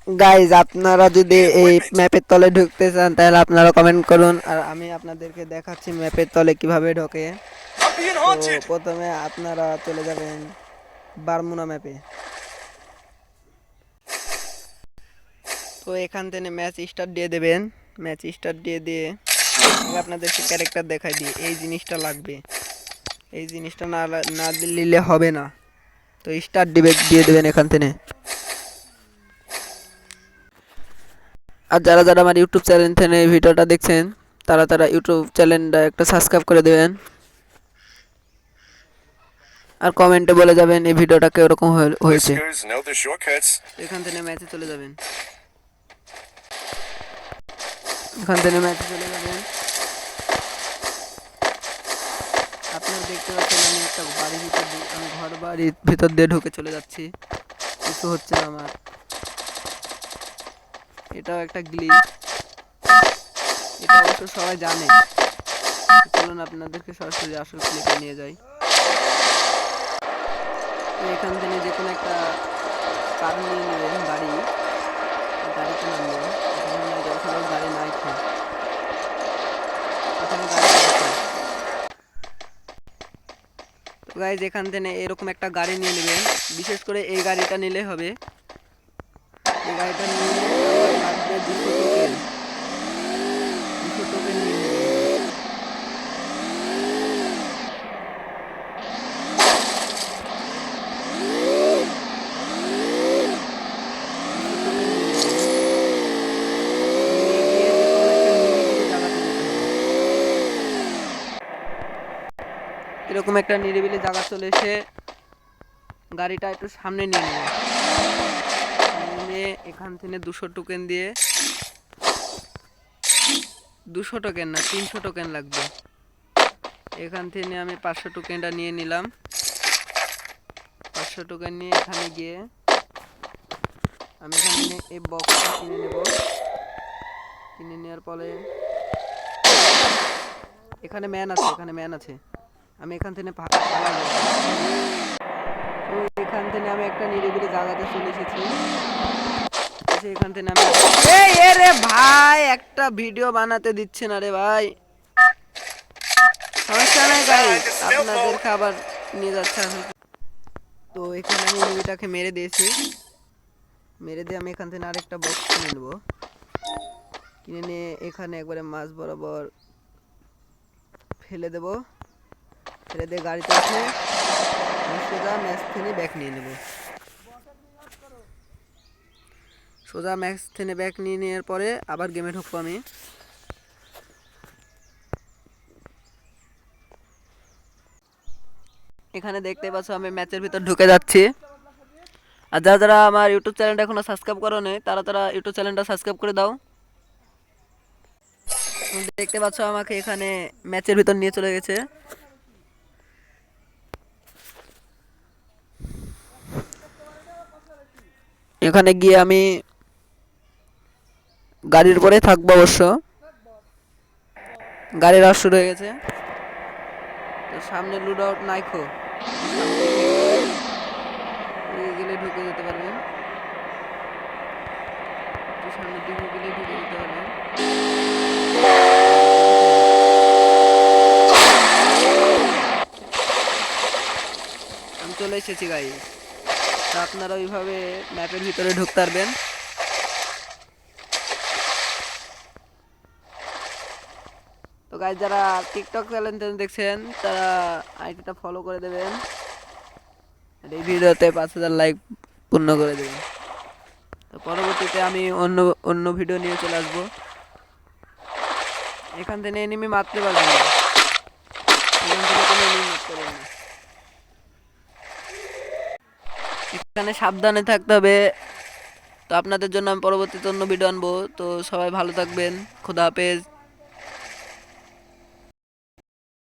Guys আপনারা যদি এই ম্যাপের তলে ঢুকতে চান তাহলে আপনারা কমেন্ট করুন, আর আমি আপনাদেরকে দেখাচ্ছি ম্যাপের তলে কিভাবে ঢোকে। তো প্রথমে আপনারা চলে যাবেন বারমুনা ম্যাপে। তো এখান থেকে ম্যাচ স্টার্ট দিয়ে দেবেন। ম্যাচ স্টার্ট দিয়ে দিয়ে আপনাদেরকে ক্যারেক্টার দেখাই দিই। এই জিনিসটা লাগবে, এই জিনিসটা না দিলে হবে না। তো স্টার্ট দিয়ে দেবেন এখান থেকে। আর যারা যারা আমার ইউটিউব চ্যানেল থেকে এই ভিডিওটা দেখছেন তারা তারা ইউটিউব চ্যানেলটা একটা সাবস্ক্রাইব করে দেবেন, আর কমেন্টে বলে যাবেন এই ভিডিওটা কিরকম হয়েছে। এখান থেকে ম্যাচে চলে যাবেন, এখান থেকে ম্যাচে চলে যাবেন। আপনারা দেখতে পাচ্ছেন আমি একটা বাড়ির ভিতর আমি ঘর বাড়ির ভিতর দিয়ে ঢুকে চলে যাচ্ছি, কিছু হচ্ছে না আমার। এটাও একটা গ্লিচ, এটা অবশ্য সবাই জানে। চলুন আপনাদেরকে সরাসরি আসল ক্লিপে নিয়ে যাই। তো এখান থেকে যে কোনো একটা কার নিয়ে নেবেন, গাড়িতে নামবেন। এখানে গাড়ি নাই, এখানে গাড়ি আছে। তো গাইজ এখান থেকে এরকম একটা গাড়ি নিয়ে নেবেন, বিশেষ করে এই গাড়িটা নিলে হবে। এই গাড়িটা নিয়ে লাগবে 200 টোকেন, 200 টোকেন নিয়ে নেবেন। এরকম একটা নিরিবিলি জায়গা চলে এসে গাড়িটা একটু সামনে নিয়ে নেবে, নিয়ে এখান থেকে 200 টোকেন দিয়ে, 200 টোকেন না 300 টোকেন লাগবে। এখান থেকে আমি 500 টোকেনটা নিয়ে নিলাম। 500 টোকেন নিয়ে এখানে গিয়ে আমি এখানে এই বক্সটা কিনে নেব। কিনে নেওয়ার পরে এখানে ম্যান আছে, আমি এখান থেকে তো এখান থেকে আমি একটা নিরিবিলি জায়গাতে চলে এসেছি। এখান থেকে আমি রে ভাই একটা ভিডিও বানাতে দিচ্ছে না রে ভাই, সমস্যা নাই গাইস, আপনাদের খাবার নিয়ে যাচ্ছে। তো এখানে আমি এনিমিটাকে মেরে দিয়েছি, মেরে দিয়ে আমি এখান থেকে আরেকটা বক্স কিনে নেব। কিনে নিয়ে এখানে একবারে মাছ বরাবর ফেলে দেব, ফেলে দিয়ে গাড়িতে উঠে সোজা ম্যাচ থেকে ব্যাক নিয়ে নেব। সোজা ম্যাচ থেকে ব্যাক নিয়ে নেওয়ার পরে আবার গেমে ঢুকবো আমি। এখানে দেখতে পাচ্ছ আমি ম্যাচের ভিতর ঢুকে যাচ্ছি। আর যারা যারা আমার ইউটিউব চ্যানেলটা এখনো সাবস্ক্রাইব করো নি তারা তারা ইউটিউব চ্যানেলটা সাবস্ক্রাইব করে দাও। দেখতে পাচ্ছ আমাকে এখানে ম্যাচের ভিতর নিয়ে চলে গেছে। এখানে গিয়ে আমি গাড়ির উপরে থাকবো, অবশ্য গাড়ির রাশ শুরু হয়ে গেছে। তো সামনে লুড আউট নাইখো, গেলে ঢুকে যেতে পারবেন, সামনের দিকে গেলে ঢুকে যেতে পারবেন। আমি চলে এসেছি গাইস, তো আপনারা ওইভাবে ম্যাপের ভিতরে ঢুকতে পারবেন। তো গাইস যারা টিকটক চ্যানেল দেখছেন তারা আইডিটা ফলো করে দেবেন, আর এই ভিডিওতে 5000 লাইক পূর্ণ করে দেবেন। তো পরবর্তীতে আমি অন্য অন্য ভিডিও নিয়ে চলে আসবো। এখান থেকে এনিমি মারতে পারবেন না, এখান থেকে কোনো এনিমি মারতে পারবেন না। এখানে সাবধানে থাকতে হবে। তো আপনাদের জন্য আমি পরবর্তীতে অন্য ভিডিও আনবো। তো সবাই ভালো থাকবেন, খোদা হাফেজ।